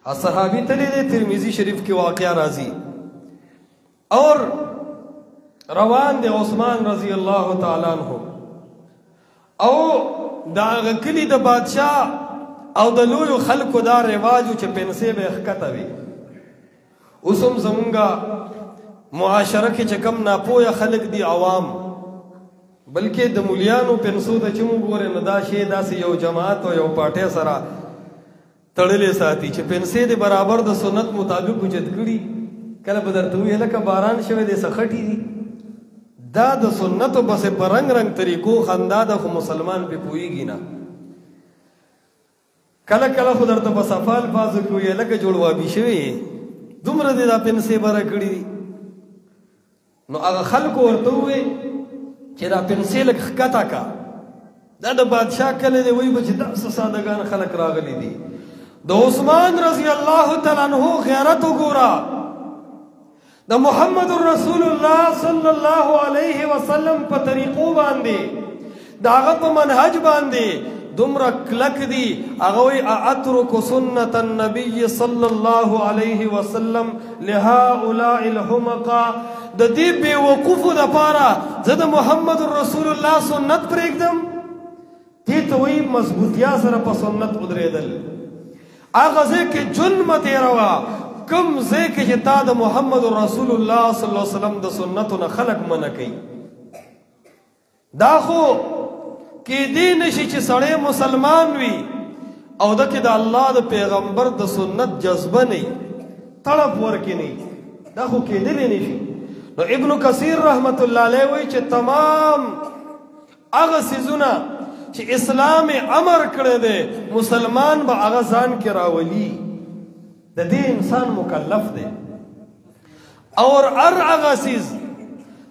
صحابی تلی دے ترمیزی شریف کی واقعہ راضی اور روان دے عثمان رضی اللہ تعالیٰ عنہ او دا کلی دا بادشاہ او دا لویو خلقو دا رواجو چه پنسے بے اخکتا وی اسم زمونگا معاشرہ کی چکم ناپویا خلق دی عوام بلکہ د مولیانو پنسو د چمو ګوره نو دا شی داسې یو جماعت او یو پاټی سره تړلې ساتي چې پنسې د برابر د سنت مطابق اوچت کړي کله به درته وویل لکه باران شوی دی سخټي دي دا د سنتو بسې په رنګ رنګ طریقو خندا ده خو مسلمان پې پوهېږي نه کله کله خو درته په صفا الفاظو کې وویل لکه جوړوابي شوی دومره دې دا پنسې بره کړي دي نو هغه خلکو ورته وویل چې دا پنسې لږ ښکته کا دا د بادشاه کلی دی وایي به چې داسې سادهګان خلک راغلي دي د عثمان رضی الله تعالی عنه غیرت وګوره د محمد رسول الله صلی الله علیه وسلم په طریقو باندې د هغه په منهج باندې دومره کلک دي هغه وایي اترک سنت النبي صلی الله علیه وسلم لهؤلاء الحمقا د دې بے وقوفو دپاره زه د محمد رسول الله سنت پرېږدم دې ته وایي مضبوطیا سره په سنت ودرېدل هغه ځای کې جون مه تېروه کوم ځای کې چې تا د محمد رسول الله صلی الله علیه وسلم د سنتو نه خلک منع کوي دا خو کېدی نشي چې سړی مسلمان وي او ده کې د الله د پیغمبر د سنت جذبه نه تړپ ورکې نه دا خو کېدلی نشي نو ابن کثیر رحمت الله علیه وایي چې تمام هغه څیزونه چې اسلام امر کړی دی مسلمان به هغه ځان کې راولي د دې انسان مکلف دی اور هر هغه څیز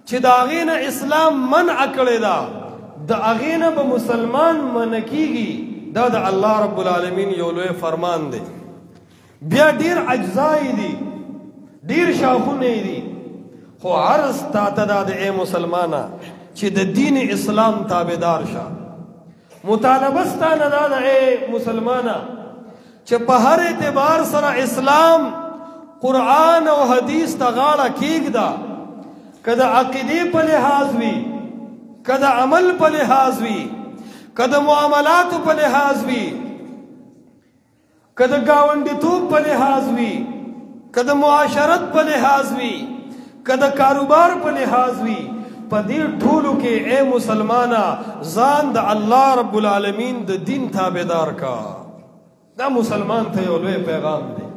چې د هغې نه اسلام منع کړی ده د هغې نه به مسلمان منع کیږي دا د الله رب العالمین یو لوی فرمان دی بیا ډیر اجزای دي ډیر شاخونه دي خو عرض تا ته دا د ای مسلمانه چې د دین اسلام تابعدار شه مطالبه ستانه دا د ای مسلمانه چې په هر اعتبار سره اسلام قرآن او حدیث ته غاړه کېږده که د عقیدې په لحاظ وي که د عمل په لحاظ وي که د معاملاتو په لحاظ وي که د ګاونډیتوب په لحاظ وي که د معاشرت په لحاظ وي که د کاروبار په لحاظ وي په دې ټولو کې اے مسلمانه ځان د الله رب العالمین د دین تابعدار کا دا مسلمان ته یو لوی پیغام دی